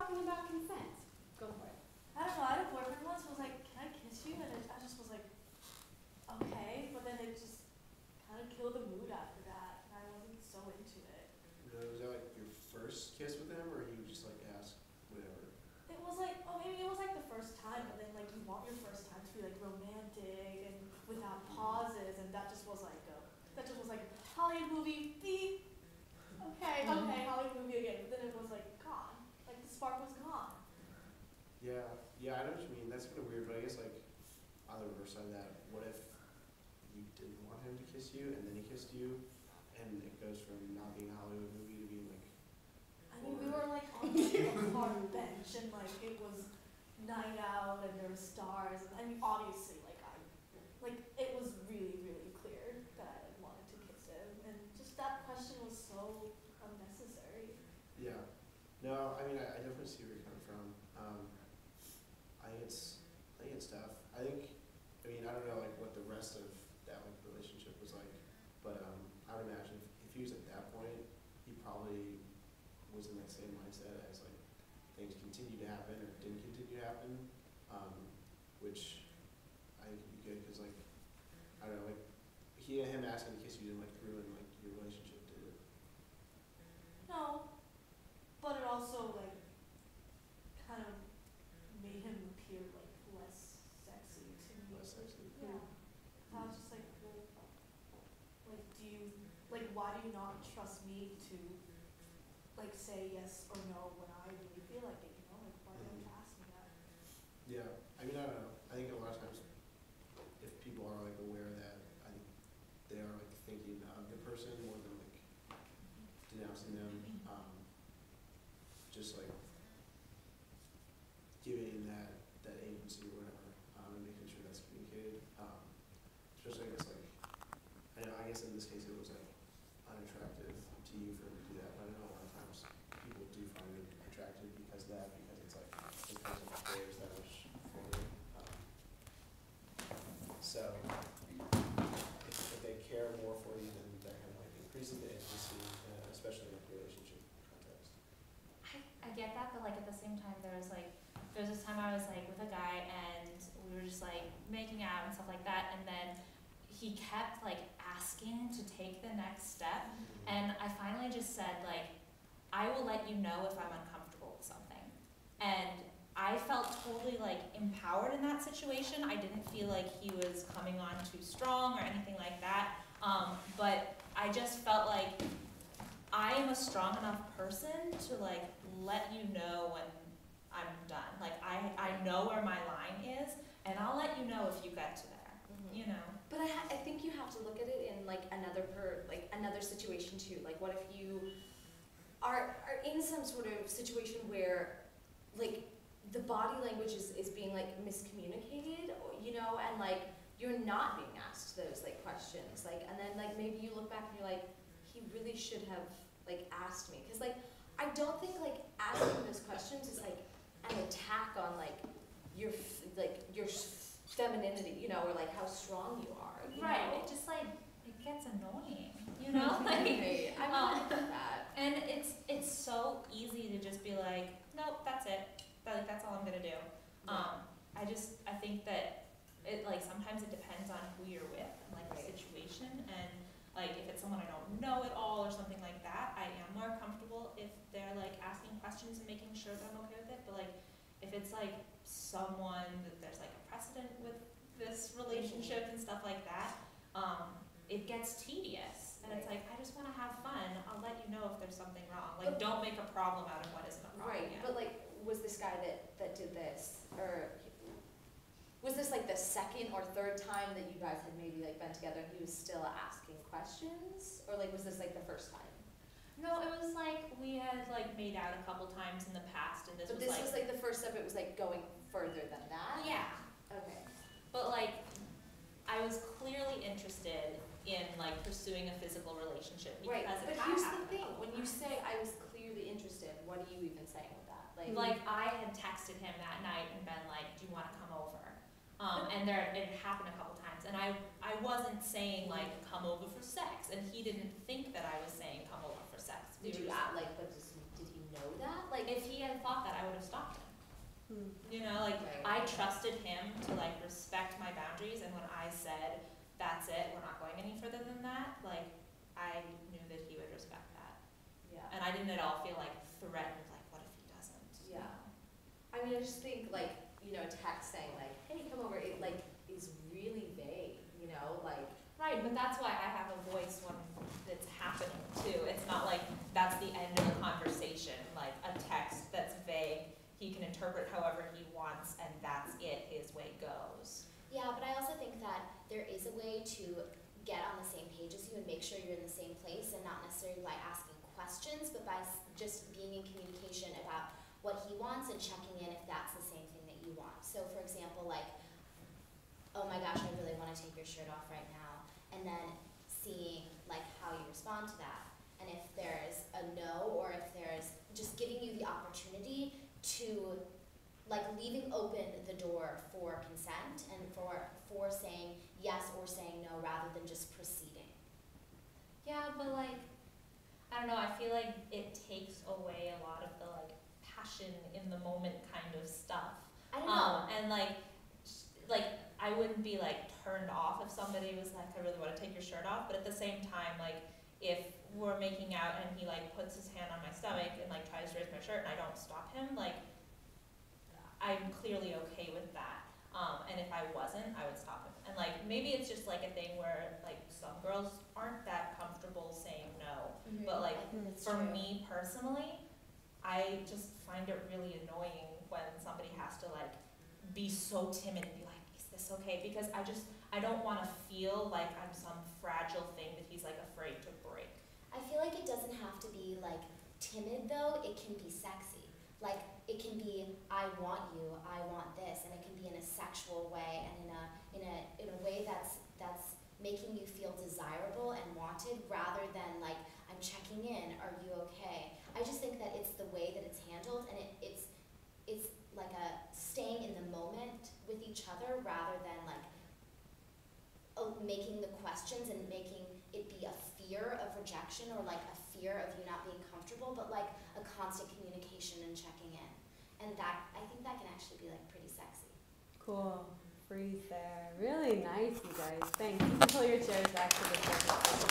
talking about consent. Go for it. I don't know, I had a boyfriend once who was like, can I kiss you? And I just was like, okay, but then it just kind of killed the mood after that, and I wasn't so into it. Really? Was that like your first kiss with him, or he would just like ask whatever? It was like, oh, maybe it was like the first time, but then like you want your first time to be like romantic and without pauses, and that just was like Hollywood movie, beep. Okay, Hollywood movie again, but then it was like gone. Like the spark was gone. Yeah, I know what you mean. That's kind of weird, but I guess like on the reverse side of that, what if you didn't want him to kiss you and then he kissed you, and it goes from not being a Hollywood movie to being like. I mean, we were like on a park bench, and like it was night out, and there were stars. And I mean, obviously, it was really, really clear that I like wanted to kiss him, and just that question was so unnecessary. Yeah. No, I mean, I definitely see where you're coming from. I think it's tough. I mean, I don't know like what the rest of that like relationship was like, but I would imagine if he was at that point, he probably was in that same mindset as like things continue to happen or didn't continue to happen, which I think would be good because like I don't know, like him asking to kiss you didn't like ruin like your relationship, did it? No, but it also like kind of made him appear like less sexy to me. Less sexy. Yeah. I was just like, well, like why do you not trust me to like say yes or no when I really feel like it, you know? Like why don't you ask me that? Yeah, I mean, I don't know. I think a lot of times, if people are like aware that, I think they are like thinking of the person more than like denouncing them. Just like giving that agency or whatever, and making sure that's communicated. Especially I guess like I guess in this case it was like unattractive to you for him to do that, but I know a lot of times people do find it attractive because of that, because it's like this person cares that much for you. So if they care more for you, then that kind of like increases the intimacy, especially in like relationship context. I get that, but like at the same time, there was this time I was like with a guy and we were just like making out and stuff like that, and then he kept like asking to take the next step, and I finally just said like, I will let you know if I'm uncomfortable with something. And I felt totally like empowered in that situation. I didn't feel like he was coming on too strong or anything like that. But I just felt like I am a strong enough person to like let you know when I'm done. Like I know where my line is, and I'll let you know if you get to there. You know. But I think you have to look at it in like another situation too. Like what if you are in some sort of situation where like the body language is being like miscommunicated, you know, and like you're not being asked those like questions, like, and then like maybe you look back and you're like, he really should have like asked me, because like I don't think like asking those questions is like an attack on like your femininity, you know, or like how strong you are. You Right. know? It just like it gets annoying, you know. Like, I get that. And it's so easy to just be like, nope, that's it. That's all I'm gonna do. I think that it like sometimes it depends on who you're with and like the situation, and like if it's someone I don't know at all or something like that, I am more comfortable if they're like asking questions and making sure that I'm okay with it. But like if it's like someone that there's like a precedent with this relationship and stuff like that, it gets tedious. And it's like, I just want to have fun. I'll let you know if there's something wrong. Like, don't make a problem out of what isn't a problem yet. But like, was this guy that did this, or was this like the second or third time that you guys had maybe like been together and he was still asking questions? Or like, was this like the first time? No, it was like we had like made out a couple times in the past, and this was like the first step. It was like going further than that. Yeah. Okay. But like, I was clearly interested in like pursuing a physical relationship because But here's the thing: when you say I was clearly interested, what are you even saying with that? Like I had texted him that night and been like, "Do you want to come over?" And it happened a couple times, and I wasn't saying like come over for sex, and he didn't think that I was saying come over for sex. Did he know that? Like if he had thought that, I would have You know, like, Right. I trusted him to like respect my boundaries, and when I said, that's it, we're not going any further than that, like, I knew that he would respect that. Yeah. And I didn't at all feel like threatened, like, what if he doesn't? you Yeah. know? I mean, I just think like, you know, text saying like, hey, come over, it like is really vague, you know, like, Right, but that's why I have a voice when it's happening too. It's not like that's the end of the conversation, like a text that's vague, he can interpret however he wants, and that's it, his way goes. Yeah, but I also think that there is a way to get on the same page as you and make sure you're in the same place, and not necessarily by asking questions, but by just being in communication about what he wants and checking in if that's the same thing that you want. So for example, like, oh my gosh, I really want to take your shirt off right now, and then seeing like how you respond to that. And if there's a no, or if there's just giving you the opportunity to, like, leaving open the door for consent and for saying yes or saying no rather than just proceeding. Yeah, but like, I don't know, I feel like it takes away a lot of the like passion in the moment kind of stuff. I don't know. And like I wouldn't be like turned off if somebody was like, I really wanna take your shirt off, but at the same time, like, if we're making out and he like puts his hand on my stomach and like tries to raise my shirt and I don't stop him, like, I'm clearly okay with that. And if I wasn't, I would stop him. And like, maybe it's just like a thing where like some girls aren't that comfortable saying no. But like, I think that's for true. me personally, I just find it really annoying when somebody has to like be so timid and be like, is this okay? Because I don't wanna feel like I'm some fragile thing that he's like afraid to break. I feel like it doesn't have to be like timid though, it can be sexy. Like, it can be, I want you, I want this, and it can be in a sexual way and in a way that's making you feel desirable and wanted, rather than like, I'm checking in, are you okay? I just think that it's the way that it's handled, and it's like a staying in the moment with each other rather than like making the questions and making it be a fear of rejection or like a fear of you not being comfortable, but like a constant communication and checking in. And that, I think that can actually be like pretty sexy. Cool. Freeze there. Really nice, you guys. Thanks. You can pull your chairs back to the front.